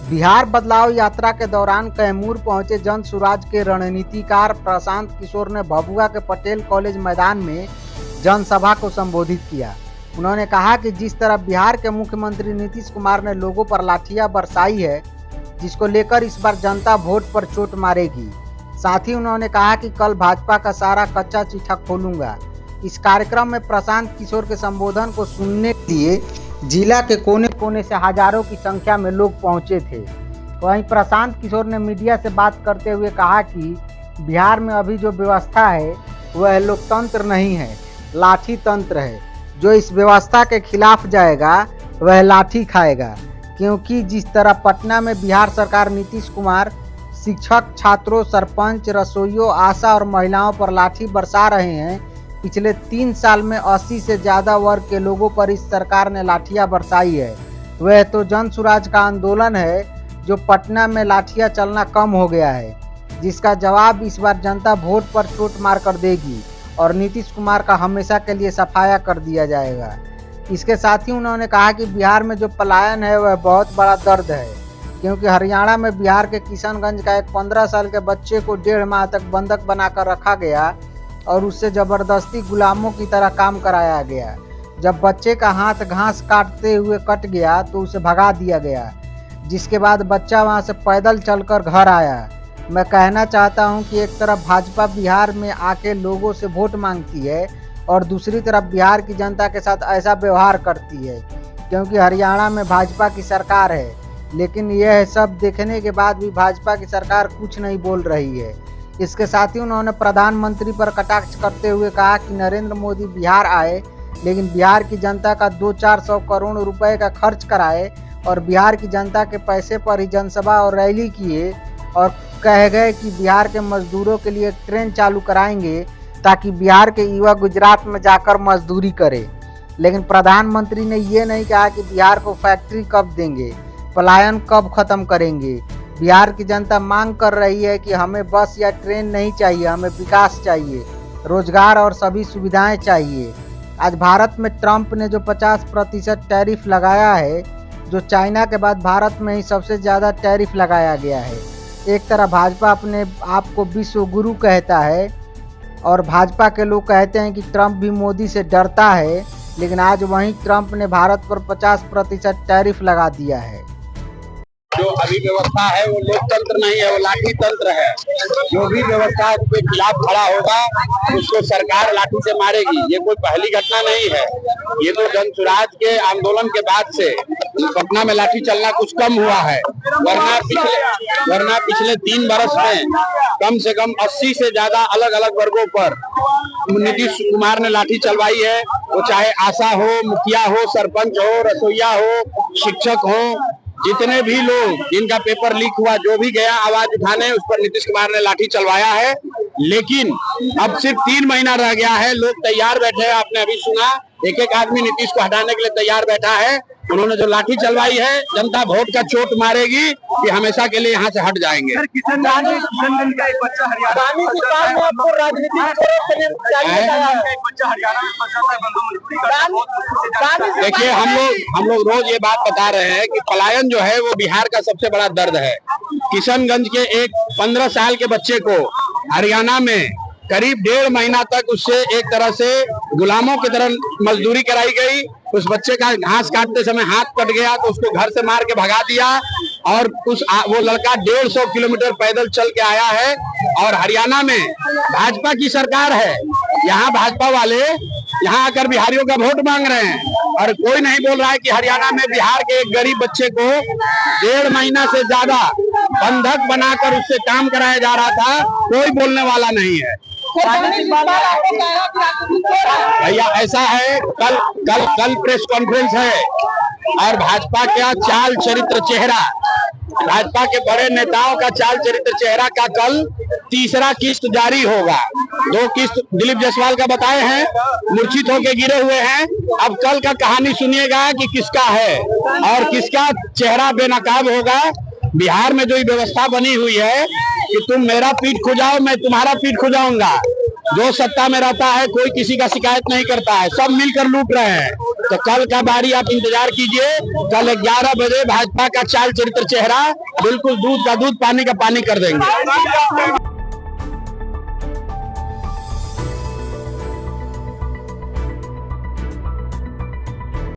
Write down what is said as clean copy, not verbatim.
बिहार बदलाव यात्रा के दौरान कैमूर पहुंचे जन सुराज के रणनीतिकार प्रशांत किशोर ने भभुआ के पटेल कॉलेज मैदान में जनसभा को संबोधित किया। उन्होंने कहा कि जिस तरह बिहार के मुख्यमंत्री नीतीश कुमार ने लोगों पर लाठियां बरसाई है, जिसको लेकर इस बार जनता वोट पर चोट मारेगी। साथ ही उन्होंने कहा कि कल भाजपा का सारा कच्चा चिट्ठा खोलूंगा। इस कार्यक्रम में प्रशांत किशोर के संबोधन को सुनने के लिए जिला के कोने कोने से हजारों की संख्या में लोग पहुंचे थे। वहीं प्रशांत किशोर ने मीडिया से बात करते हुए कहा कि बिहार में अभी जो व्यवस्था है वह लोकतंत्र नहीं है, लाठी तंत्र है। जो इस व्यवस्था के खिलाफ जाएगा वह लाठी खाएगा, क्योंकि जिस तरह पटना में बिहार सरकार नीतीश कुमार शिक्षक, छात्रों, सरपंच, रसोइयों, आशा और महिलाओं पर लाठी बरसा रहे हैं, पिछले 3 साल में 80 से ज़्यादा वर्ग के लोगों पर इस सरकार ने लाठियां बरसाई है। वह तो जन सुराज का आंदोलन है जो पटना में लाठियां चलना कम हो गया है, जिसका जवाब इस बार जनता वोट पर चोट मार कर देगी और नीतीश कुमार का हमेशा के लिए सफाया कर दिया जाएगा। इसके साथ ही उन्होंने कहा कि बिहार में जो पलायन है वह बहुत बड़ा दर्द है, क्योंकि हरियाणा में बिहार के किशनगंज का एक 15 साल के बच्चे को 1.5 माह तक बंधक बनाकर रखा गया और उससे जबरदस्ती गुलामों की तरह काम कराया गया। जब बच्चे का हाथ घास काटते हुए कट गया तो उसे भगा दिया गया, जिसके बाद बच्चा वहां से पैदल चलकर घर आया। मैं कहना चाहता हूं कि एक तरफ भाजपा बिहार में आके लोगों से वोट मांगती है और दूसरी तरफ बिहार की जनता के साथ ऐसा व्यवहार करती है, क्योंकि हरियाणा में भाजपा की सरकार है। लेकिन यह सब देखने के बाद भी भाजपा की सरकार कुछ नहीं बोल रही है। इसके साथ ही उन्होंने प्रधानमंत्री पर कटाक्ष करते हुए कहा कि नरेंद्र मोदी बिहार आए, लेकिन बिहार की जनता का 200-400 करोड़ रुपए का खर्च कराए और बिहार की जनता के पैसे पर ही जनसभा और रैली किए और कह गए कि बिहार के मजदूरों के लिए ट्रेन चालू कराएंगे ताकि बिहार के युवा गुजरात में जाकर मजदूरी करे। लेकिन प्रधानमंत्री ने ये नहीं कहा कि बिहार को फैक्ट्री कब देंगे, पलायन कब खत्म करेंगे। बिहार की जनता मांग कर रही है कि हमें बस या ट्रेन नहीं चाहिए, हमें विकास चाहिए, रोजगार और सभी सुविधाएं चाहिए। आज भारत में ट्रंप ने जो 50% टैरिफ लगाया है, जो चाइना के बाद भारत में ही सबसे ज़्यादा टैरिफ लगाया गया है। एक तरह भाजपा अपने आप को विश्व गुरु कहता है और भाजपा के लोग कहते हैं कि ट्रंप भी मोदी से डरता है, लेकिन आज वहीं ट्रंप ने भारत पर 50% टैरिफ लगा दिया है। जो अभी व्यवस्था है वो लोकतंत्र नहीं है, वो लाठी तंत्र है। जो भी व्यवस्था के खिलाफ खड़ा होगा उसको सरकार लाठी से मारेगी। ये कोई पहली घटना नहीं है, ये तो जन सुराज के आंदोलन के बाद से पटना में लाठी चलना कुछ कम हुआ है। वरना पिछले 3 बरस में कम से कम 80 से ज्यादा अलग अलग वर्गों पर नीतीश कुमार ने लाठी चलवाई है। वो चाहे आशा हो, मुखिया हो, सरपंच हो, रसोईया हो, शिक्षक हो, जितने भी लोग जिनका पेपर लीक हुआ, जो भी गया आवाज उठाने, उस पर नीतीश कुमार ने लाठी चलवाया है। लेकिन अब सिर्फ 3 महीना रह गया है, लोग तैयार बैठे हैं। आपने अभी सुना, एक आदमी नीतीश को हटाने के लिए तैयार बैठा है। उन्होंने जो लाठी चलवाई है, जनता वोट का चोट मारेगी कि हमेशा के लिए यहाँ से हट जाएंगे। देखिए, हम लोग रोज ये बात बता रहे हैं कि पलायन जो है वो बिहार का सबसे बड़ा दर्द है। किशनगंज के एक 15 साल के बच्चे को हरियाणा में करीब 1.5 महीना तक उससे एक तरह से गुलामों की तरह मजदूरी कराई गई। उस बच्चे का घास काटते समय हाथ कट गया तो उसको घर से मार के भगा दिया और वो लड़का 150 किलोमीटर पैदल चल के आया है। और हरियाणा में भाजपा की सरकार है, यहाँ भाजपा वाले यहाँ आकर बिहारियों का वोट मांग रहे हैं और कोई नहीं बोल रहा है कि हरियाणा में बिहार के एक गरीब बच्चे को 1.5 महीना से ज्यादा बंधक बनाकर उससे काम कराया जा रहा था। कोई बोलने वाला नहीं है। भैया ऐसा है, कल प्रेस कॉन्फ्रेंस है और भाजपा का चाल चरित्र चेहरा, भाजपा के बड़े नेताओं का चाल चरित्र चेहरा का कल 3रा किस्त जारी होगा। 2 किस्त दिलीप जायसवाल का बताए हैं, मूर्छित होके गिरे हुए हैं। अब कल का कहानी सुनिएगा कि किसका है और किसका चेहरा बेनकाब होगा। बिहार में जो व्यवस्था बनी हुई है कि तुम मेरा पीठ खुजाओ, मैं तुम्हारा पीठ खुजाऊंगा। जो सत्ता में रहता है कोई किसी का शिकायत नहीं करता है, सब मिलकर लूट रहे हैं। तो कल का बारी आप इंतजार कीजिए। कल 11 बजे भाजपा का चाल चरित्र चेहरा बिल्कुल दूध का दूध पानी का पानी कर देंगे।